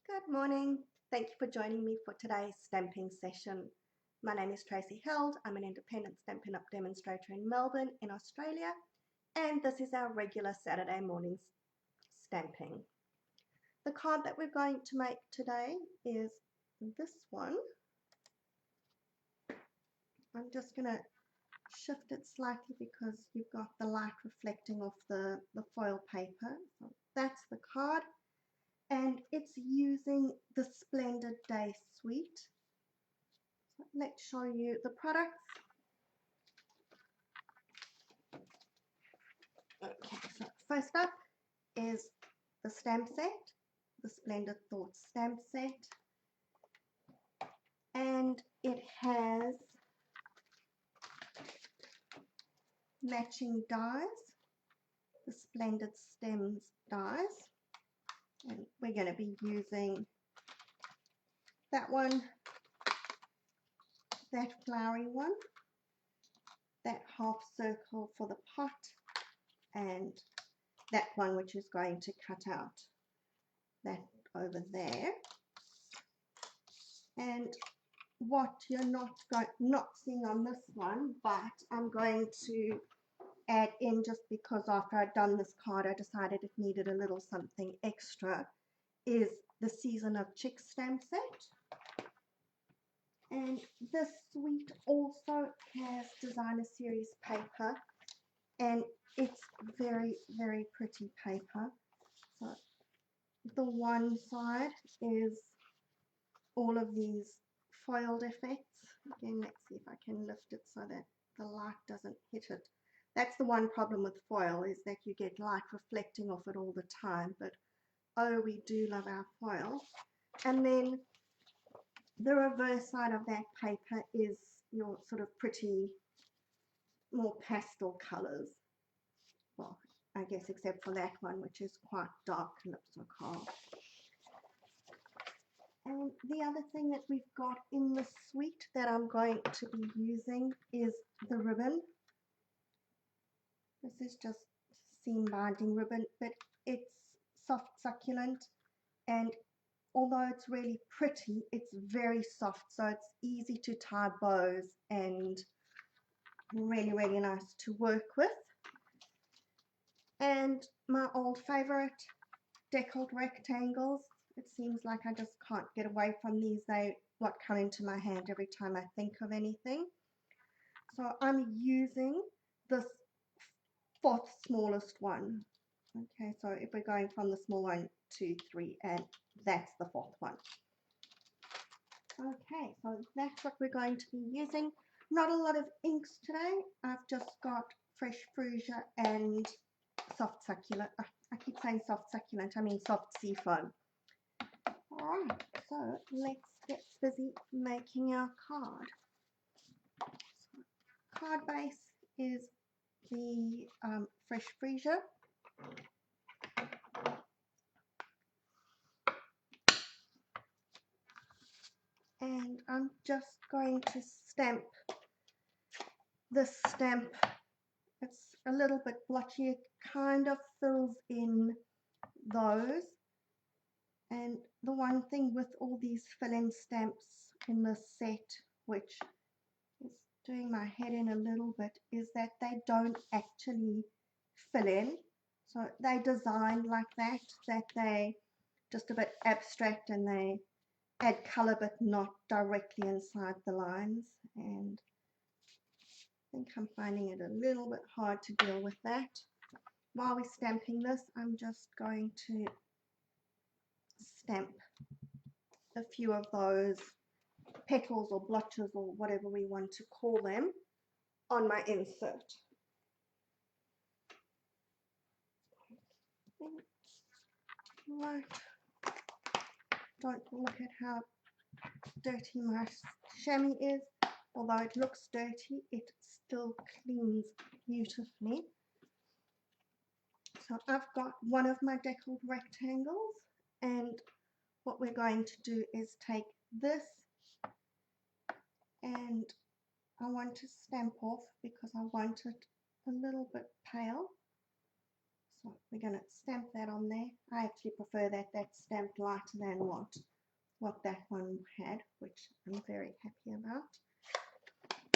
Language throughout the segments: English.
Good morning. Thank you for joining me for today's stamping session. My name is Tracy Held. I'm an independent Stampin' Up! Demonstrator in Melbourne in Australia, and this is our regular Saturday morning stamping. The card that we're going to make today is this one. I'm just going to shift it slightly because you've got the light reflecting off the foil paper. So that's the card. And it's using the Splendid Day Suite. So let's show you the products. Okay, so first up is the stamp set, the Splendid Thoughts stamp set. And it has matching dies, the Splendid Stems dies. And we're going to be using that one, that flowery one, that half circle for the pot, and that one which is going to cut out that over there. And what you're not seeing on this one, but I'm going to add in, just because after I'd done this card I decided it needed a little something extra, is the Season of Chicks stamp set. And this suite also has designer series paper, and it's very, very pretty paper. So the one side is all of these foiled effects. Again, let's see if I can lift it so that the light doesn't hit it. That's the one problem with foil, is that you get light reflecting off it all the time, but oh, we do love our foil. And then the reverse side of that paper is your sort of pretty, more pastel colors. Well, I guess except for that one, which is quite dark lips or coral. And the other thing that we've got in the suite that I'm going to be using is the ribbon. This is just seam binding ribbon, but it's soft succulent, and although it's really pretty, it's very soft, so it's easy to tie bows and really, really nice to work with. And my old favorite, deckled rectangles. It seems like I just can't get away from these. They what come into my hand every time I think of anything. So I'm using this fourth smallest one. Okay, so if we're going from the small 1, 2, 3, and that's the fourth one. Okay, so that's what we're going to be using. Not a lot of inks today. I've just got fresh freesia and soft succulent. I keep saying soft succulent, I mean soft sea foam. Alright, so let's get busy making our card. So, card base is the fresh freesia. And I'm just going to stamp this stamp. It's a little bit blotchy, it kind of fills in those. And the one thing with all these fill-in stamps in this set, which is doing my head in a little bit, is that they don't actually fill in. So they designed like that they just a bit abstract, and they add color but not directly inside the lines. And I think I'm finding it a little bit hard to deal with that. While we're stamping this, I'm just going to stamp a few of those petals or blotches or whatever we want to call them on my insert. Right, don't look at how dirty my chamois is. Although it looks dirty, it still cleans beautifully. So I've got one of my deckled rectangles, and what we're going to do is take this, and I want to stamp off because I want it a little bit pale. So we're going to stamp that on there. I actually prefer that that's stamped lighter than what that one had, which I'm very happy about.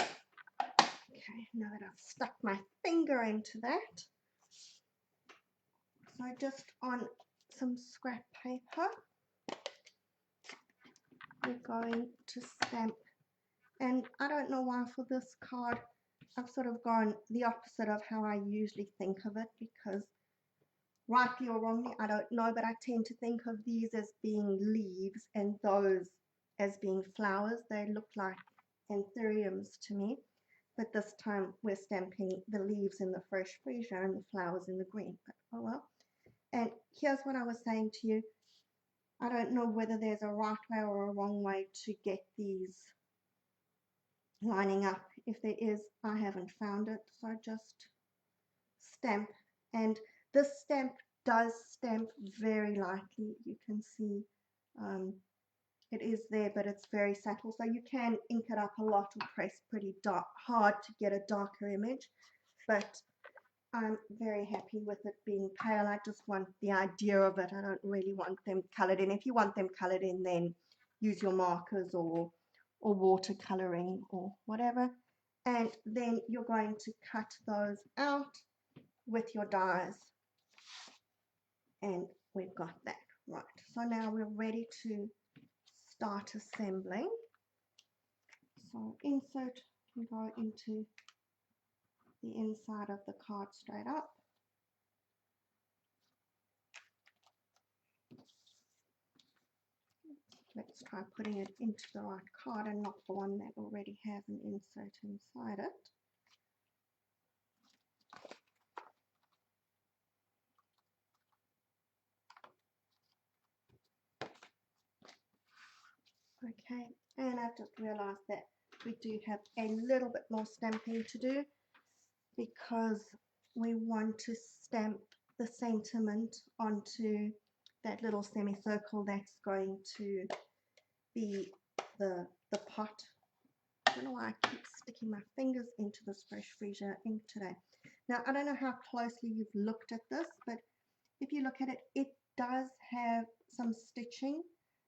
Okay, now that I've stuck my finger into that, so just on some scrap paper, we're going to stamp. And I don't know why for this card I've sort of gone the opposite of how I usually think of it, because rightly or wrongly, I don't know, but I tend to think of these as being leaves and those as being flowers. They look like anthuriums to me, but this time we're stamping the leaves in the fresh freesia and the flowers in the green, but oh well. And here's what I was saying to you. I don't know whether there's a right way or a wrong way to get these lining up. If there is, I haven't found it, so I just stamp. And this stamp does stamp very lightly. You can see it is there, but it's very subtle, so you can ink it up a lot or press pretty hard to get a darker image, but I'm very happy with it being pale. I just want the idea of it. I don't really want them colored in. If you want them colored in, then use your markers or watercoloring or whatever, and then you're going to cut those out with your dies, and we've got that. Right, so now we're ready to start assembling. So insert can go into the inside of the card straight up. Let's try putting it into the right card and not the one that already has an insert inside it. Okay, and I've just realized that we do have a little bit more stamping to do, because we want to stamp the sentiment onto that little semicircle that's going to be the pot. I don't know why I keep sticking my fingers into this fresh freesia ink today. Now, I don't know how closely you've looked at this, but if you look at it, it does have some stitching,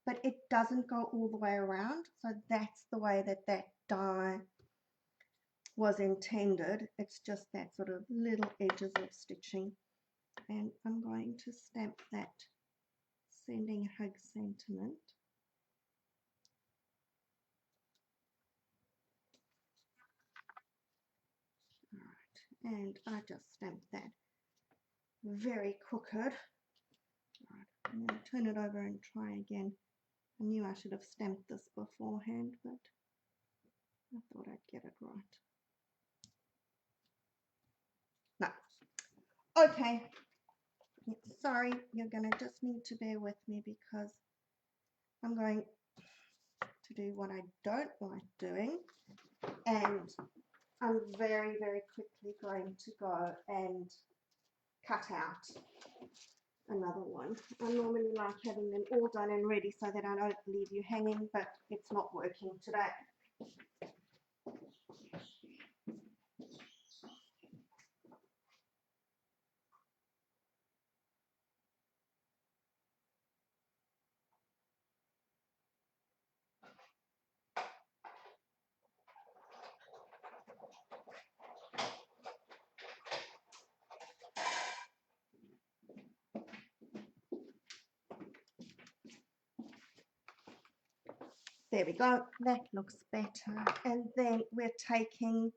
but it doesn't go all the way around. So that's the way that that die was intended. It's just that sort of little edges of stitching. And I'm going to stamp that sending hug sentiment. All right, and I just stamped that very crooked. Right, I'm going to turn it over and try again. I knew I should have stamped this beforehand, but I thought I'd get it right. No. Okay. Sorry, you're going to just need to bear with me, because I'm going to do what I don't like doing, and I'm very, very quickly going to go and cut out another one. I normally like having them all done and ready so that I don't leave you hanging, but it's not working today. There we go, that looks better. And then we're taking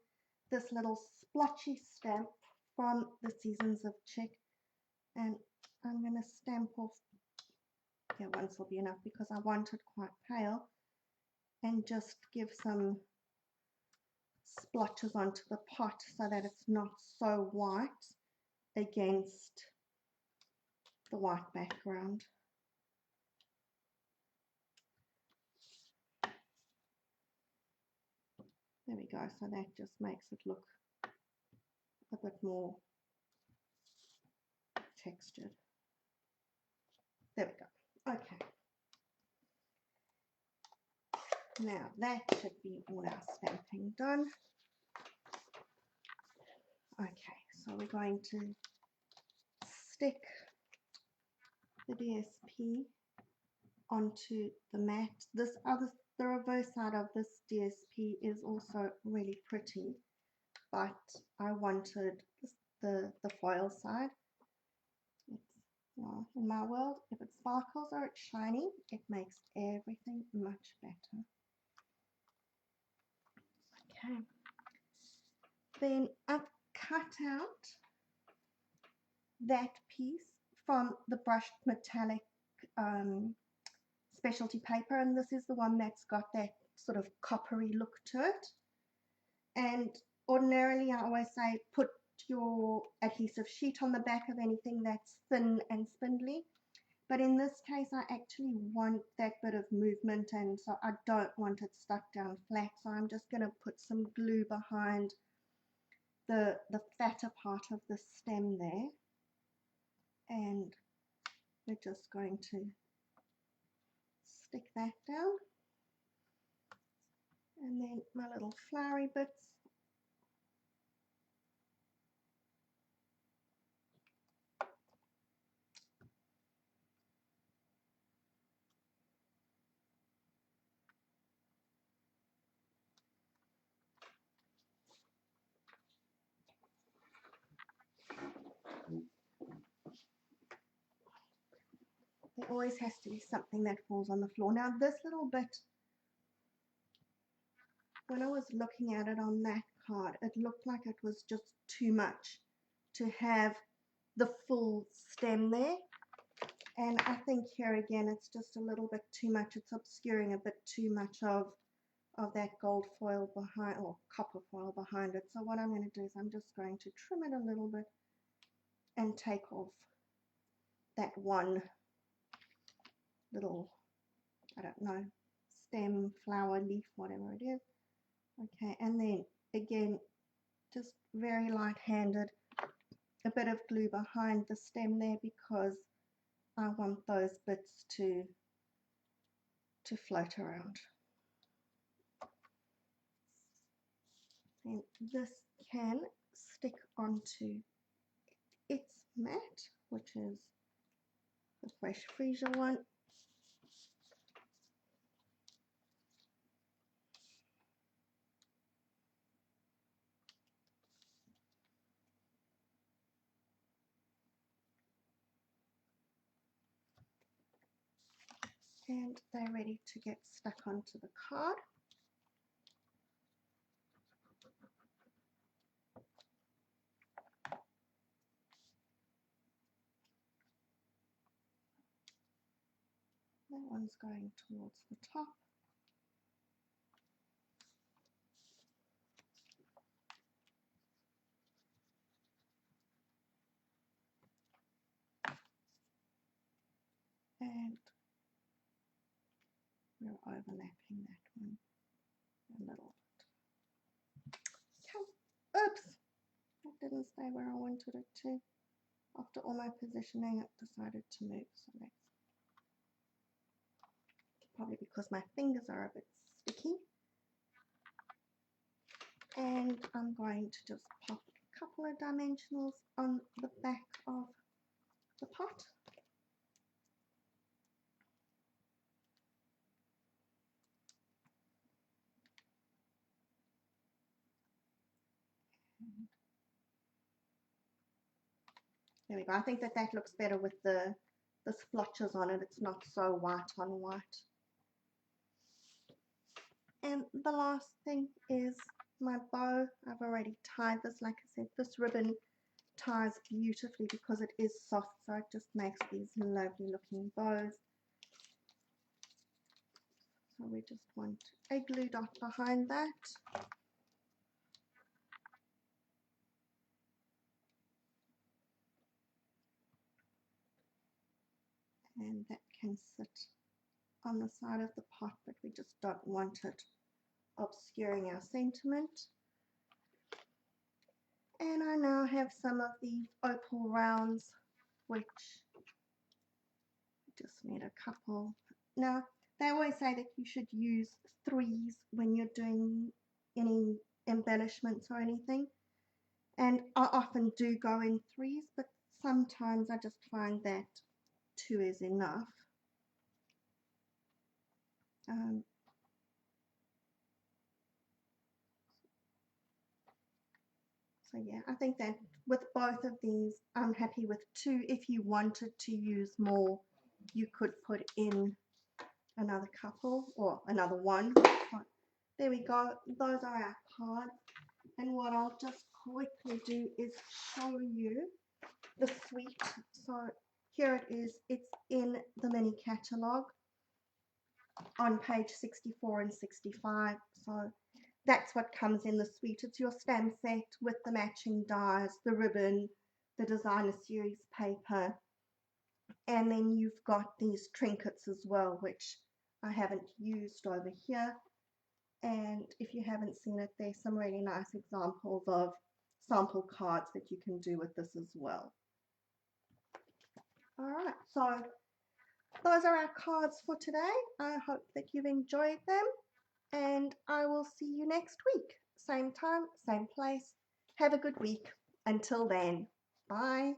this little splotchy stamp from the Seasons of Chick, and I'm going to stamp off, yeah, once will be enough because I want it quite pale, and just give some splotches onto the pot so that it's not so white against the white background. There we go, so that just makes it look a bit more textured. There we go. Okay. Now that should be all our stamping done. Okay, so we're going to stick the DSP onto the mat. The reverse side of this DSP is also really pretty, but I wanted the foil side. Well, in my world, if it sparkles or it's shiny, it makes everything much better. Okay. Then I've cut out that piece from the brushed metallic specialty paper, and this is the one that's got that sort of coppery look to it. And ordinarily I always say put your adhesive sheet on the back of anything that's thin and spindly, but in this case I actually want that bit of movement, and so I don't want it stuck down flat, so I'm just going to put some glue behind the fatter part of the stem there, and we're just going to stick that down, and then my little flowery bits. There always has to be something that falls on the floor. Now this little bit, when I was looking at it on that card, it looked like it was just too much to have the full stem there. And I think here again it's just a little bit too much. It's obscuring a bit too much of that gold foil behind, or copper foil behind it. So what I'm going to do is I'm just going to trim it a little bit and take off that one little, I don't know, stem, flower, leaf, whatever it is. Okay, and then again, just very light-handed, a bit of glue behind the stem there, because I want those bits to float around. And this can stick onto its mat, which is the Fresh Freesia one. And they're ready to get stuck onto the card. That one's going towards the top. And we're overlapping that one a little bit. Okay. Oops! That didn't stay where I wanted it to. After all my positioning, it decided to move. So that's probably because my fingers are a bit sticky. And I'm going to just pop a couple of dimensionals on the back of the pot. There we go. I think that looks better with the splotches on it. It's not so white on white. And the last thing is my bow. I've already tied this. Like I said, this ribbon ties beautifully because it is soft, so it just makes these lovely looking bows. So we just want a glue dot behind that. And that can sit on the side of the pot, but we just don't want it obscuring our sentiment. And I now have some of these opal rounds, which just need a couple. Now, they always say that you should use threes when you're doing any embellishments or anything. And I often do go in threes, but sometimes I just find that 2 is enough. So yeah, I think that with both of these, I'm happy with 2. If you wanted to use more, you could put in another couple or another one. But there we go. Those are our cards. And what I'll just quickly do is show you the suite. So here it is. It's in the mini catalogue on page 64 and 65. So that's what comes in the suite. It's your stamp set with the matching dies, the ribbon, the designer series paper, and then you've got these trinkets as well, which I haven't used over here. And if you haven't seen it, there's some really nice examples of sample cards that you can do with this as well. All right, so those are our cards for today. I hope that you've enjoyed them, and I will see you next week. Same time, same place. Have a good week. Until then, bye.